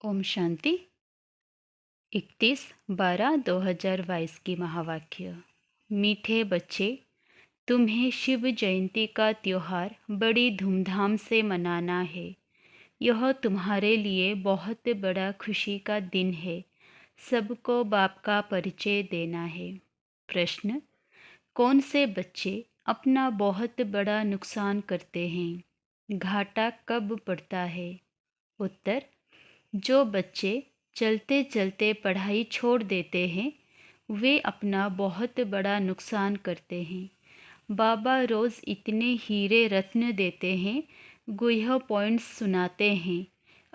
ओम शांति। 31/12/2022 की महावाक्य। मीठे बच्चे, तुम्हें शिव जयंती का त्योहार बड़ी धूमधाम से मनाना है। यह तुम्हारे लिए बहुत बड़ा खुशी का दिन है। सबको बाप का परिचय देना है। प्रश्न: कौन से बच्चे अपना बहुत बड़ा नुकसान करते हैं? घाटा कब पड़ता है? उत्तर: जो बच्चे चलते चलते पढ़ाई छोड़ देते हैं वे अपना बहुत बड़ा नुकसान करते हैं। बाबा रोज़ इतने हीरे रत्न देते हैं, गुह्य पॉइंट्स सुनाते हैं।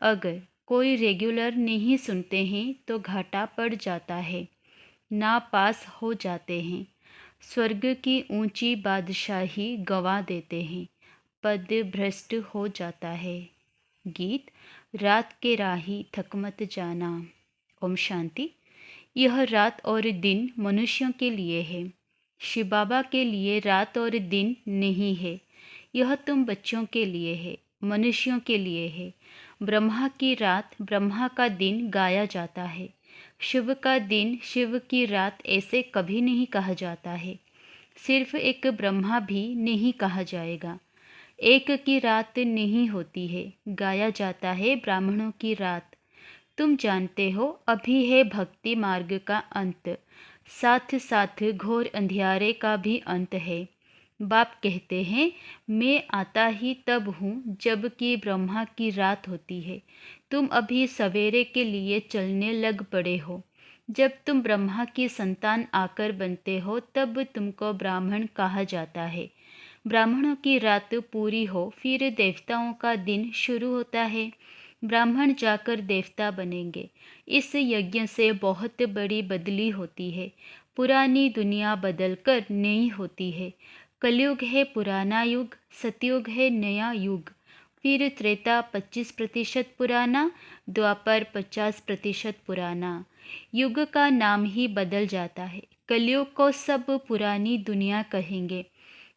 अगर कोई रेगुलर नहीं सुनते हैं तो घाटा पड़ जाता है, ना पास हो जाते हैं, स्वर्ग की ऊंची बादशाही गंवा देते हैं, पद भ्रष्ट हो जाता है। गीत: रात के राही थक मत जाना। ओम शांति। यह रात और दिन मनुष्यों के लिए है, शिव बाबा के लिए रात और दिन नहीं है। यह तुम बच्चों के लिए है, मनुष्यों के लिए है। ब्रह्मा की रात ब्रह्मा का दिन गाया जाता है। शिव का दिन शिव की रात ऐसे कभी नहीं कहा जाता है। सिर्फ एक ब्रह्मा भी नहीं कहा जाएगा। एक की रात नहीं होती है, गाया जाता है ब्राह्मणों की रात। तुम जानते हो अभी है भक्ति मार्ग का अंत, साथ साथ घोर अंधियारे का भी अंत है। बाप कहते हैं मैं आता ही तब हूँ जब कि ब्रह्मा की रात होती है। तुम अभी सवेरे के लिए चलने लग पड़े हो। जब तुम ब्रह्मा की संतान आकर बनते हो तब तुमको ब्राह्मण कहा जाता है। ब्राह्मणों की रात पूरी हो फिर देवताओं का दिन शुरू होता है। ब्राह्मण जाकर देवता बनेंगे। इस यज्ञ से बहुत बड़ी बदली होती है। पुरानी दुनिया बदलकर नई होती है। कलयुग है पुराना युग, सतयुग है नया युग। फिर त्रेता 25% पुराना, द्वापर 50% पुराना। युग का नाम ही बदल जाता है। कलयुग को सब पुरानी दुनिया कहेंगे।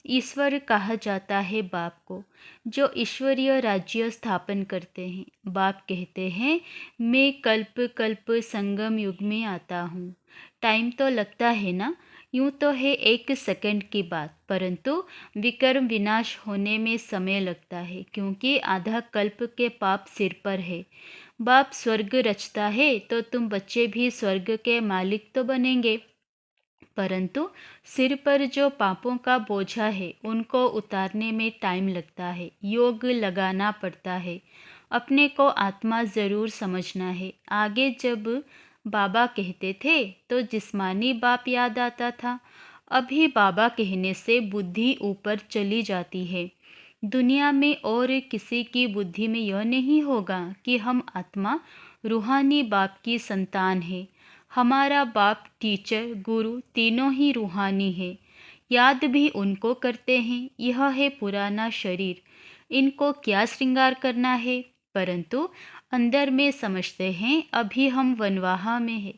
ईश्वर कहा जाता है बाप को, जो ईश्वरीय राज्य स्थापन करते हैं। बाप कहते हैं मैं कल्प कल्प संगम युग में आता हूँ। टाइम तो लगता है ना, यूँ तो है 1 सेकंड की बात, परंतु विकर्म विनाश होने में समय लगता है, क्योंकि आधा कल्प के पाप सिर पर है। बाप स्वर्ग रचता है तो तुम बच्चे भी स्वर्ग के मालिक तो बनेंगे, परंतु सिर पर जो पापों का बोझा है उनको उतारने में टाइम लगता है, योग लगाना पड़ता है। अपने को आत्मा ज़रूर समझना है। आगे जब बाबा कहते थे तो जिस्मानी बाप याद आता था। अभी बाबा कहने से बुद्धि ऊपर चली जाती है। दुनिया में और किसी की बुद्धि में यह नहीं होगा कि हम आत्मा रूहानी बाप की संतान है। हमारा बाप टीचर गुरु तीनों ही रूहानी है। याद भी उनको करते हैं। यह है पुराना शरीर, इनको क्या श्रृंगार करना है, परंतु अंदर में समझते हैं अभी हम वनवाहा में है।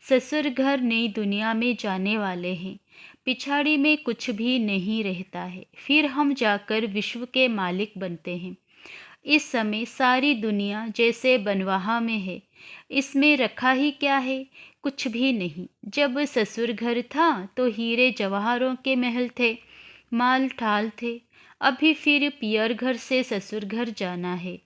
ससुर घर नई दुनिया में जाने वाले हैं। पिछाड़ी में कुछ भी नहीं रहता है, फिर हम जाकर विश्व के मालिक बनते हैं। इस समय सारी दुनिया जैसे बनवाहा में है। इसमें रखा ही क्या है? कुछ भी नहीं। जब ससुर घर था तो हीरे जवाहरों के महल थे, माल ठाल थे। अभी फिर पियर घर से ससुर घर जाना है।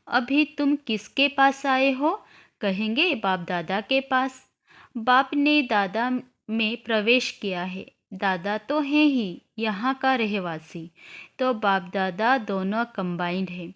अभी तुम किसके पास आए हो? कहेंगे बाप दादा के पास। बाप ने दादा में प्रवेश किया है। दादा तो हैं ही यहाँ का रहवासी, तो बाप दादा दोनों कंबाइंड है।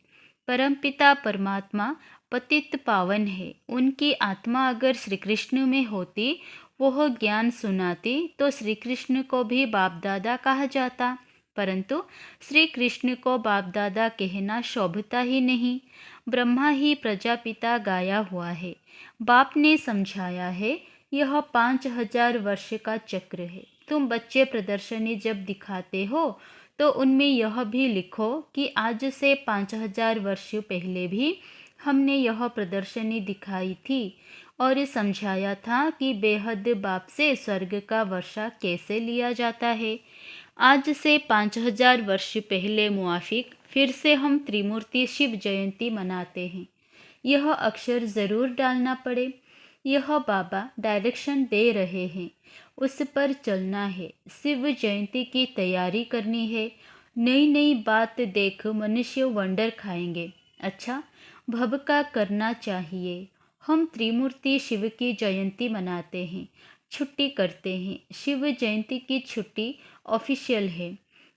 परमपिता परमात्मा पतित पावन है। उनकी आत्मा अगर श्री कृष्ण में होती, वह ज्ञान सुनाती, तो श्री कृष्ण को भी बाप दादा कहा जाता, परंतु श्री कृष्ण को बाप दादा कहना शोभता ही नहीं। ब्रह्मा ही प्रजापिता गाया हुआ है। बाप ने समझाया है यह 5000 वर्ष का चक्र है। तुम बच्चे प्रदर्शनी जब दिखाते हो तो उनमें यह भी लिखो कि आज से 5000 वर्ष पहले भी हमने यह प्रदर्शनी दिखाई थी और समझाया था कि बेहद बाप से स्वर्ग का वर्षा कैसे लिया जाता है। आज से 5000 वर्ष पहले मुआफिक फिर से हम त्रिमूर्ति शिव जयंती मनाते हैं। यह अक्षर ज़रूर डालना पड़े। यह बाबा डायरेक्शन दे रहे हैं, उस पर चलना है। शिव जयंती की तैयारी करनी है। नई नई बात देख मनुष्य वंडर खाएंगे। अच्छा, भव का करना चाहिए। हम त्रिमूर्ति शिव की जयंती मनाते हैं, छुट्टी करते हैं। शिव जयंती की छुट्टी ऑफिशियल है।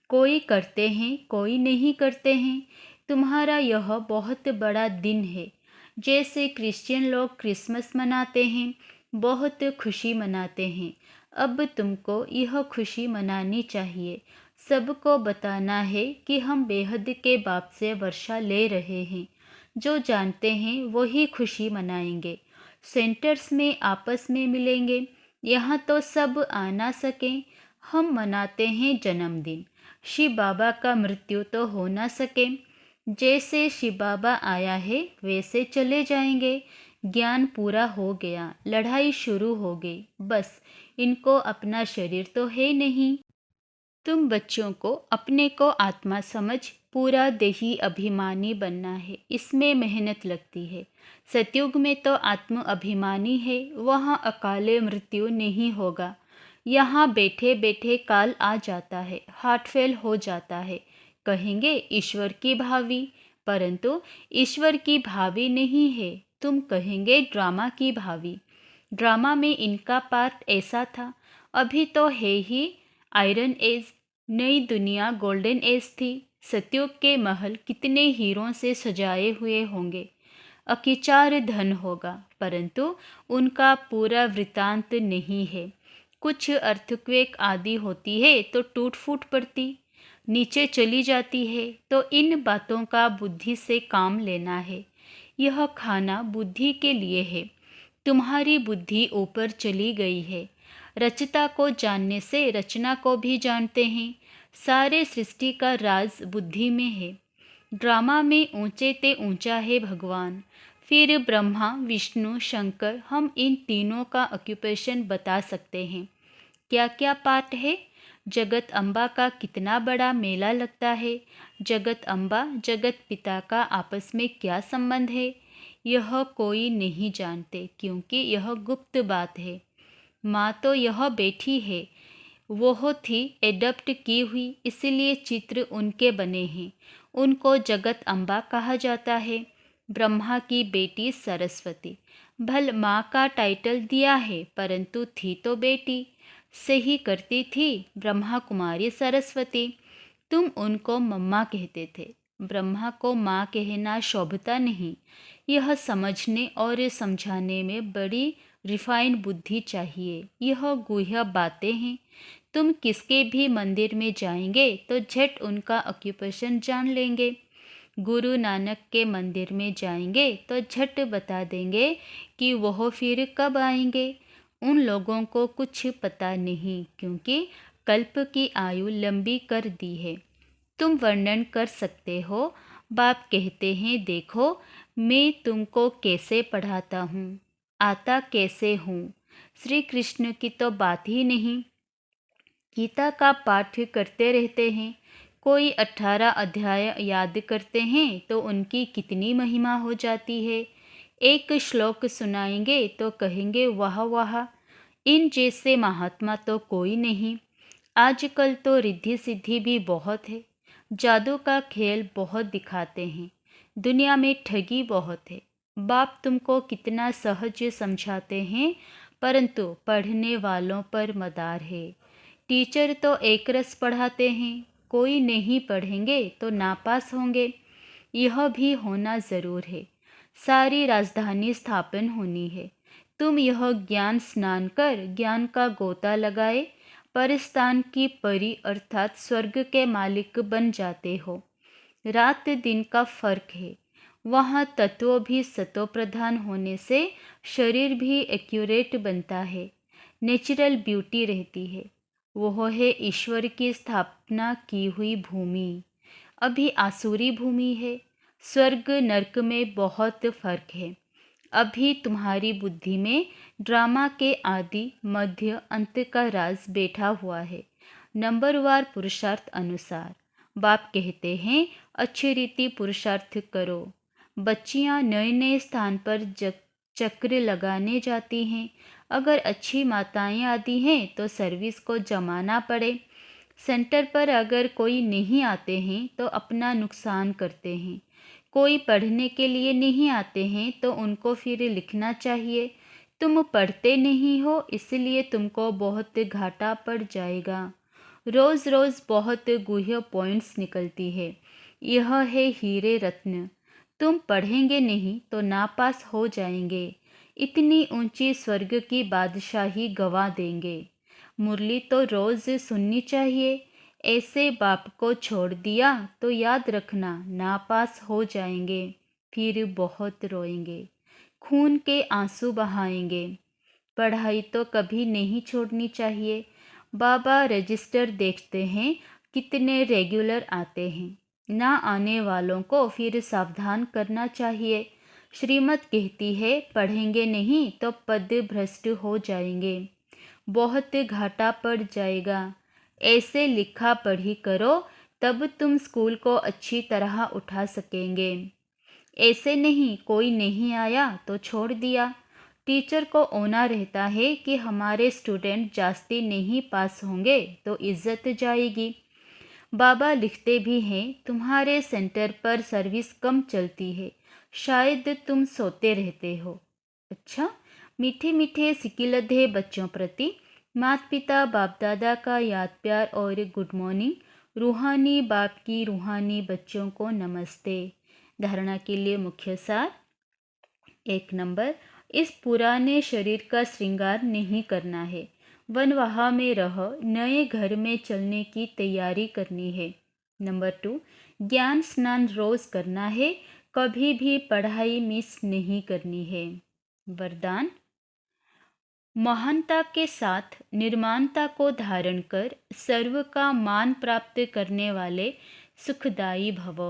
कोई करते हैं, कोई नहीं करते हैं। तुम्हारा यह बहुत बड़ा दिन है। जैसे क्रिश्चियन लोग क्रिसमस मनाते हैं, बहुत खुशी मनाते हैं। अब तुमको यह खुशी मनानी चाहिए। सबको बताना है कि हम बेहद के बाप से वर्षा ले रहे हैं। जो जानते हैं वही खुशी मनाएंगे। सेंटर्स में आपस में मिलेंगे। यहाँ तो सब आ ना सकें। हम मनाते हैं जन्मदिन। शिव बाबा का मृत्यु तो हो ना सके। जैसे शिव बाबा आया है वैसे चले जाएंगे। ज्ञान पूरा हो गया, लड़ाई शुरू हो गई। बस इनको अपना शरीर तो है नहीं। तुम बच्चों को अपने को आत्मा समझ पूरा देही अभिमानी बनना है। इसमें मेहनत लगती है। सतयुग में तो आत्म अभिमानी है, वहाँ अकाले मृत्यु नहीं होगा। यहाँ बैठे बैठे काल आ जाता है, हार्ट फेल हो जाता है। कहेंगे ईश्वर की भावी, परंतु ईश्वर की भावी नहीं है। तुम कहेंगे ड्रामा की भावी। ड्रामा में इनका पार्ट ऐसा था। अभी तो है ही आयरन एज, नई दुनिया गोल्डन एज थी। सतयुग के महल कितने हीरों से सजाए हुए होंगे। अकिचार धन होगा, परंतु उनका पूरा वृतांत नहीं है। कुछ अर्थक्वेक आदि होती है तो टूट फूट पड़ती, नीचे चली जाती है। तो इन बातों का बुद्धि से काम लेना है। यह खाना बुद्धि के लिए है। तुम्हारी बुद्धि ऊपर चली गई है। रचता को जानने से रचना को भी जानते हैं। सारे सृष्टि का राज बुद्धि में है। ड्रामा में ऊंचे ते ऊंचा है भगवान, फिर ब्रह्मा विष्णु शंकर। हम इन तीनों का ऑक्यूपेशन बता सकते हैं। क्या क्या पार्ट है। जगत अम्बा का कितना बड़ा मेला लगता है। जगत अम्बा जगत पिता का आपस में क्या संबंध है, यह कोई नहीं जानते, क्योंकि यह गुप्त बात है। माँ तो यह बैठी है, वो थी एडप्ट की हुई, इसलिए चित्र उनके बने हैं। उनको जगत अम्बा कहा जाता है। ब्रह्मा की बेटी सरस्वती। भल माँ का टाइटल दिया है, परंतु थी तो बेटी। सही करती थी ब्रह्मा कुमारी सरस्वती। तुम उनको मम्मा कहते थे। ब्रह्मा को माँ कहना शोभता नहीं। यह समझने और समझाने में बड़ी रिफाइन बुद्धि चाहिए। यह गुह्य बातें हैं। तुम किसके भी मंदिर में जाएंगे तो झट उनका ऑक्यूपेशन जान लेंगे। गुरु नानक के मंदिर में जाएंगे तो झट बता देंगे कि वह फिर कब आएंगे। उन लोगों को कुछ पता नहीं, क्योंकि कल्प की आयु लंबी कर दी है। तुम वर्णन कर सकते हो। बाप कहते हैं, देखो मैं तुमको कैसे पढ़ाता हूँ, आता कैसे हूँ। श्री कृष्ण की तो बात ही नहीं। गीता का पाठ करते रहते हैं। कोई 18 अध्याय याद करते हैं तो उनकी कितनी महिमा हो जाती है। एक श्लोक सुनाएंगे तो कहेंगे वाह वाह, इन जैसे महात्मा तो कोई नहीं। आजकल तो रिद्धि सिद्धि भी बहुत है। जादू का खेल बहुत दिखाते हैं। दुनिया में ठगी बहुत है। बाप तुमको कितना सहज समझाते हैं, परंतु पढ़ने वालों पर मदार है। टीचर तो एक रस पढ़ाते हैं, कोई नहीं पढ़ेंगे तो नापास होंगे। यह भी होना ज़रूर है। सारी राजधानी स्थापन होनी है। तुम यह ज्ञान स्नान कर ज्ञान का गोता लगाए परस्तान की परी अर्थात स्वर्ग के मालिक बन जाते हो। रात दिन का फर्क है। वहाँ तत्व भी सतो प्रधान होने से शरीर भी एक्यूरेट बनता है। नेचुरल ब्यूटी रहती है। वह है ईश्वर की स्थापना की हुई भूमि। अभी आसुरी भूमि है। स्वर्ग नरक में बहुत फर्क है। अभी तुम्हारी बुद्धि में ड्रामा के आदि मध्य अंत का राज बैठा हुआ है, नंबरवार पुरुषार्थ अनुसार। बाप कहते हैं अच्छी रीति पुरुषार्थ करो। बच्चियां नए नए स्थान पर चक्र लगाने जाती हैं। अगर अच्छी माताएं आती हैं तो सर्विस को जमाना पड़े। सेंटर पर अगर कोई नहीं आते हैं तो अपना नुकसान करते हैं। कोई पढ़ने के लिए नहीं आते हैं तो उनको फिर लिखना चाहिए। तुम पढ़ते नहीं हो इसलिए तुमको बहुत घाटा पड़ जाएगा। रोज़ रोज़ बहुत गुह्य पॉइंट्स निकलती है। यह है हीरे रत्न। तुम पढ़ेंगे नहीं तो नापास हो जाएंगे। इतनी ऊंची स्वर्ग की बादशाही गवा देंगे। मुरली तो रोज़ सुननी चाहिए। ऐसे बाप को छोड़ दिया तो याद रखना नापास हो जाएंगे, फिर बहुत रोएंगे, खून के आंसू बहाएंगे। पढ़ाई तो कभी नहीं छोड़नी चाहिए। बाबा रजिस्टर देखते हैं कितने रेगुलर आते हैं। ना आने वालों को फिर सावधान करना चाहिए। श्रीमत कहती है पढ़ेंगे नहीं तो पद भ्रष्ट हो जाएंगे, बहुत घाटा पड़ जाएगा। ऐसे लिखा पढ़ी करो तब तुम स्कूल को अच्छी तरह उठा सकेंगे। ऐसे नहीं कोई नहीं आया तो छोड़ दिया। टीचर को ओना रहता है कि हमारे स्टूडेंट जास्ती नहीं पास होंगे तो इज्जत जाएगी। बाबा लिखते भी हैं तुम्हारे सेंटर पर सर्विस कम चलती है, शायद तुम सोते रहते हो। अच्छा, मीठे मीठे सिकिलधे बच्चों प्रति माता पिता बाप दादा का याद प्यार और गुड मॉर्निंग। रूहानी बाप की रूहानी बच्चों को नमस्ते। धारणा के लिए मुख्य सार। 1 नंबर, इस पुराने शरीर का श्रृंगार नहीं करना है। वनवाह में रह नए घर में चलने की तैयारी करनी है। नंबर 2, ज्ञान स्नान रोज करना है, कभी भी पढ़ाई मिस नहीं करनी है। वरदान, महानता के साथ निर्माणता को धारण कर सर्व का मान प्राप्त करने वाले सुखदायी भव।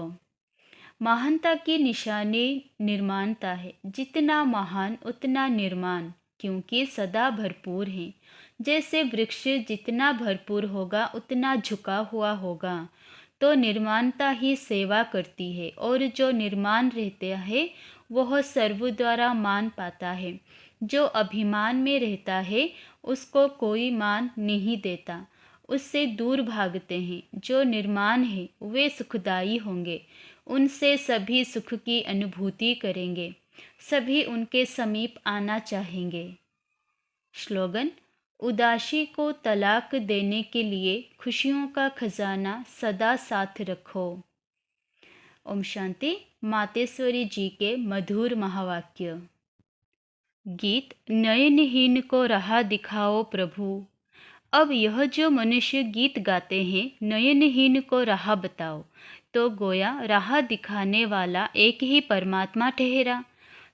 महानता की निशानी निर्माणता है। जितना महान उतना निर्माण, क्योंकि सदा भरपूर है। जैसे वृक्ष जितना भरपूर होगा उतना झुका हुआ होगा, तो निर्माणता ही सेवा करती है और जो निर्माण रहता है वह सर्व द्वारा मान पाता है। जो अभिमान में रहता है उसको कोई मान नहीं देता, उससे दूर भागते हैं। जो निर्माण है वे सुखदायी होंगे, उनसे सभी सुख की अनुभूति करेंगे, सभी उनके समीप आना चाहेंगे। स्लोगन, उदासी को तलाक देने के लिए खुशियों का खजाना सदा साथ रखो। ओम शांति। मातेश्वरी जी के मधुर महावाक्य। गीत, नयनहीन को राह दिखाओ प्रभु। अब यह जो मनुष्य गीत गाते हैं नयनहीन को राह बताओ, तो गोया राह दिखाने वाला एक ही परमात्मा ठहरा।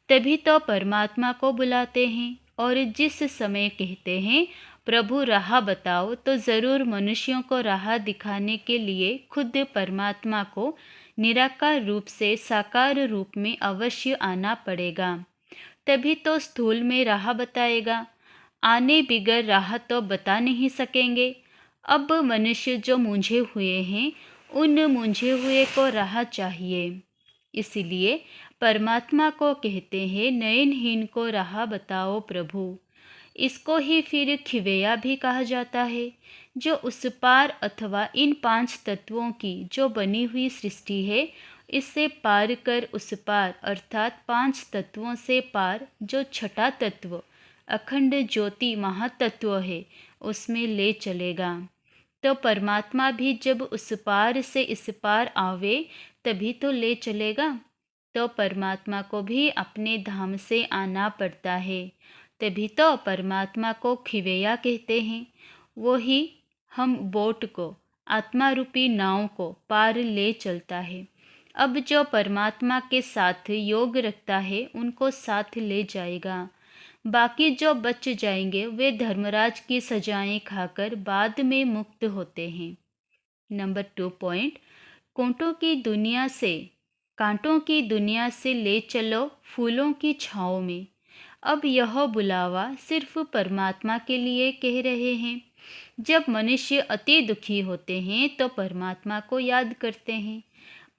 तभी तो परमात्मा को बुलाते हैं और जिस समय कहते हैं प्रभु राह बताओ, तो ज़रूर मनुष्यों को राह दिखाने के लिए खुद परमात्मा को निराकार रूप से साकार रूप में अवश्य आना पड़ेगा। तभी तो स्थूल में राह बताएगा। आने बिगर राह तो बता नहीं सकेंगे। अब मनुष्य जो मूंझे हुए हैं उन मूंझे हुए को राह चाहिए। इसलिए परमात्मा को कहते हैं नयनहीन को राह बताओ प्रभु। इसको ही फिर खिवेया भी कहा जाता है, जो उस पार अथवा इन 5 तत्वों की जो बनी हुई सृष्टि है, इससे पार कर उस पार अर्थात 5 तत्वों से पार जो छठा तत्व अखंड ज्योति महातत्व है उसमें ले चलेगा। तो परमात्मा भी जब उस पार से इस पार आवे तभी तो ले चलेगा। तो परमात्मा को भी अपने धाम से आना पड़ता है। तभी तो परमात्मा को खिवेया कहते हैं। वो ही हम बोट को, आत्मा रूपी नाव को पार ले चलता है। अब जो परमात्मा के साथ योग रखता है उनको साथ ले जाएगा। बाकी जो बच जाएंगे वे धर्मराज की सजाएं खाकर बाद में मुक्त होते हैं। नंबर 2 पॉइंट, कांटों की दुनिया से ले चलो फूलों की छाँव में। अब यह बुलावा सिर्फ परमात्मा के लिए कह रहे हैं। जब मनुष्य अति दुखी होते हैं तो परमात्मा को याद करते हैं।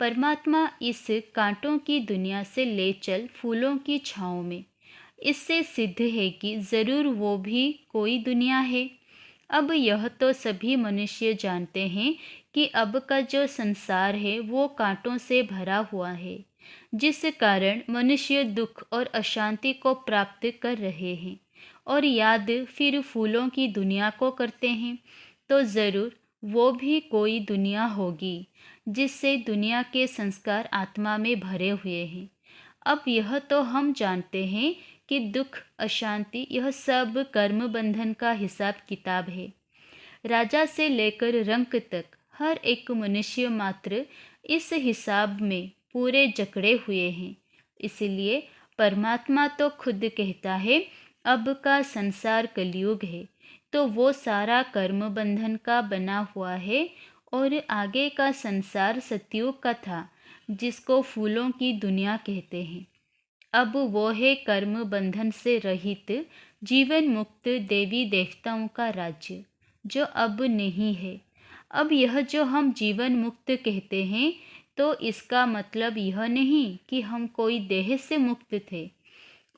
परमात्मा इस कांटों की दुनिया से ले चल फूलों की छाँव में। इससे सिद्ध है कि ज़रूर वो भी कोई दुनिया है। अब यह तो सभी मनुष्य जानते हैं कि अब का जो संसार है वो कांटों से भरा हुआ है, जिस कारण मनुष्य दुख और अशांति को प्राप्त कर रहे हैं और याद फिर फूलों की दुनिया को करते हैं। तो ज़रूर वो भी कोई दुनिया होगी जिससे दुनिया के संस्कार आत्मा में भरे हुए हैं। अब यह तो हम जानते हैं कि दुख अशांति यह सब कर्म बंधन का हिसाब किताब है। राजा से लेकर रंक तक हर एक मनुष्य मात्र इस हिसाब में पूरे जकड़े हुए हैं। इसलिए परमात्मा तो खुद कहता है अब का संसार कलयुग है, तो वो सारा कर्म बंधन का बना हुआ है और आगे का संसार सतयुग का था, जिसको फूलों की दुनिया कहते हैं। अब वो है कर्म बंधन से रहित जीवन मुक्त देवी देवताओं का राज्य, जो अब नहीं है। अब यह जो हम जीवन मुक्त कहते हैं, तो इसका मतलब यह नहीं कि हम कोई देह से मुक्त थे।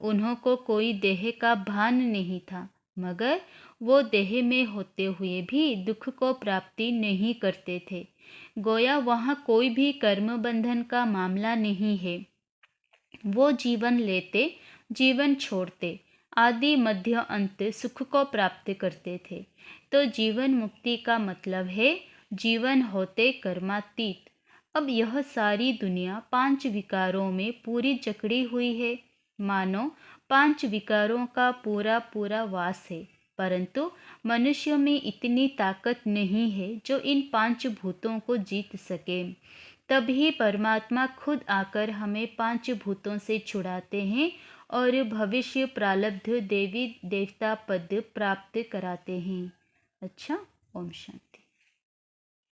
उन्हों को कोई देह का भान नहीं था, मगर वो देह में होते हुए भी दुख को प्राप्ति नहीं करते थे। गोया वहाँ कोई भी कर्म बंधन का मामला नहीं है। वो जीवन लेते, जीवन छोड़ते, आदि मध्य अंत सुख को प्राप्त करते थे। तो जीवन मुक्ति का मतलब है जीवन होते कर्मातीत। अब यह सारी दुनिया 5 विकारों में पूरी जकड़ी हुई है, मानो 5 विकारों का पूरा पूरा वास है। परंतु मनुष्य में इतनी ताकत नहीं है जो इन 5 भूतों को जीत सके। तभी परमात्मा खुद आकर हमें 5 भूतों से छुड़ाते हैं और भविष्य प्रारब्ध देवी देवता पद प्राप्त कराते हैं। अच्छा, ओम शांति।